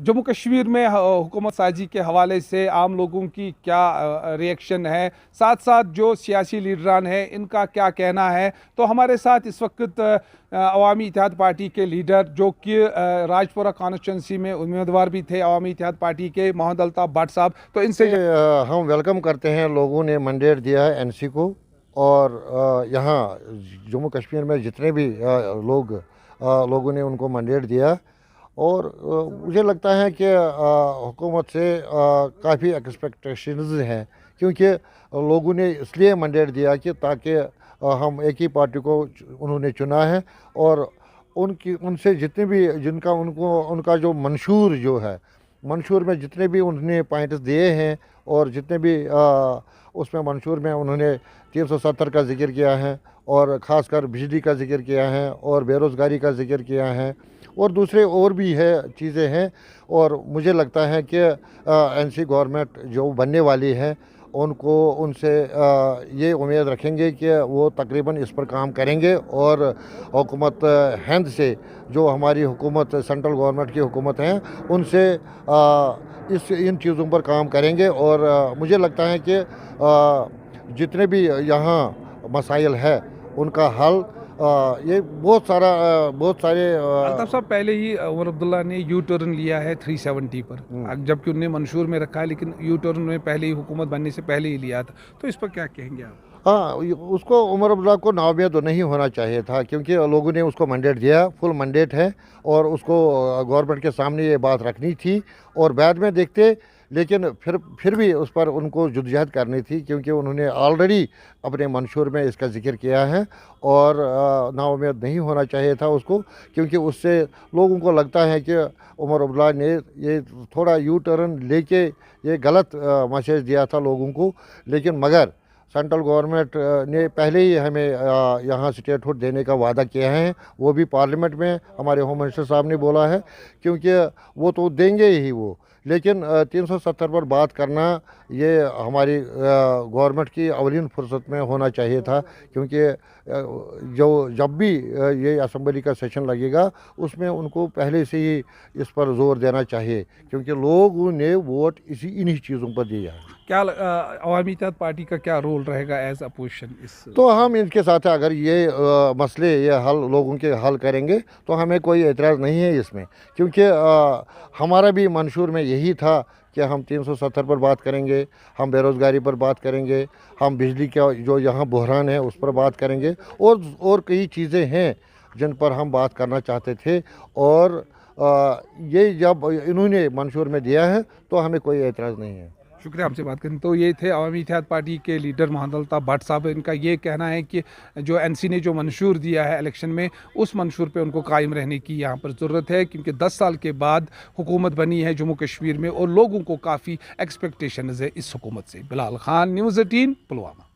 जम्मू कश्मीर में हुकूमत साजी के हवाले से आम लोगों की क्या रिएक्शन है, साथ साथ जो सियासी लीडरान हैं इनका क्या कहना है। तो हमारे साथ इस वक्त अवामी इत्तेहाद पार्टी के लीडर जो कि राजपुरा कॉन्स्टिट्यूंसी में उम्मीदवार भी थे अवामी इत्तेहाद पार्टी के, मोहम्मद अल्ताफ भट्ट साहब। तो इनसे हम वेलकम करते हैं, लोगों ने मैंडेट दिया है एनसी को, और यहाँ जम्मू कश्मीर में जितने भी लोगों ने उनको मैंडेट दिया, और मुझे लगता है कि हुकूमत से काफ़ी एक्सपेक्टेशंस हैं, क्योंकि लोगों ने इसलिए मैंडेट दिया कि ताकि हम एक ही पार्टी को उन्होंने चुना है, और उनसे जितने भी उनका जो मंशूर में जितने भी उन्होंने पॉइंट्स दिए हैं, और जितने भी उसमें मंशूर में उन्होंने 370 का जिक्र किया है, और ख़ासकर बिजली का जिक्र किया है, और बेरोज़गारी का जिक्र किया है, और दूसरे और भी चीज़ें हैं। और मुझे लगता है कि एनसी गवर्नमेंट जो बनने वाली है उनसे ये उम्मीद रखेंगे कि वो तकरीबन इस पर काम करेंगे, और हुकूमत हिंद से जो हमारी हुकूमत सेंट्रल गवर्नमेंट की हुकूमत है उनसे इन चीज़ों पर काम करेंगे। और मुझे लगता है कि जितने भी यहाँ मसाइल है उनका हल ये बहुत सारे अल्ताफ साहब, पहले ही उमर अब्दुल्ला ने यू टर्न लिया है 370 पर, जबकि उन्हें मंशूर में रखा है, लेकिन यू टर्न में पहले ही हुकूमत बनने से पहले ही लिया था। तो इस पर क्या कहेंगे आप? हाँ, उसको उमर अब्दुल्ला को नाउमीद नहीं होना चाहिए था, क्योंकि लोगों ने उसको मैंडेट दिया, फुल मैंडेट है, और उसको गवर्नमेंट के सामने ये बात रखनी थी, और बाद में देखते। लेकिन फिर भी उस पर उनको जद्दोजहद करनी थी, क्योंकि उन्होंने ऑलरेडी अपने मंशूर में इसका जिक्र किया है, और नाउमीद नहीं होना चाहिए था उसको, क्योंकि उससे लोगों को लगता है कि उमर अब्दुल्ला ने ये थोड़ा यू टर्न लेके ये गलत मैसेज दिया था लोगों को। लेकिन मगर सेंट्रल गवर्नमेंट ने पहले ही हमें यहाँ स्टेटहुड देने का वादा किया है, वो भी पार्लियामेंट में हमारे होम मिनिस्टर साहब ने बोला है, क्योंकि वो तो देंगे ही वो। लेकिन 370 पर बात करना ये हमारी गवर्नमेंट की अवलीन फुर्सत में होना चाहिए था, क्योंकि जब भी ये असम्बली का सेशन लगेगा उसमें उनको पहले से ही इस पर जोर देना चाहिए, क्योंकि लोगों ने वोट इन्हीं चीज़ों पर दिया है। क्या अवामी इत्तेहाद पार्टी का क्या रोल रहेगा एज अपोजिशन इस? तो हम इनके साथ अगर ये मसले लोगों के हल करेंगे तो हमें कोई एतराज़ नहीं है इसमें, क्योंकि हमारा भी मंशूर में यही था कि हम 370 पर बात करेंगे, हम बेरोज़गारी पर बात करेंगे, हम बिजली का जो यहाँ बहरान है उस पर बात करेंगे, और कई चीज़ें हैं जिन पर हम बात करना चाहते थे। और ये जब इन्होंने मंशूर में दिया है तो हमें कोई एतराज़ नहीं है। शुक्रिया आपसे बात करने। तो ये थे अवामी इत्तेहाद पार्टी के लीडर मोहम्मद अल्ताफ भट्ट साहब। इनका ये कहना है कि जो एनसी ने जो मंशूर दिया है इलेक्शन में, उस मंशूर पे उनको कायम रहने की यहाँ पर ज़रूरत है, क्योंकि 10 साल के बाद हुकूमत बनी है जम्मू कश्मीर में, और लोगों को काफ़ी एक्सपेक्टेशंस है इस हुकूमत से। बिलाल खान, न्यूज़ 18, पुलवामा।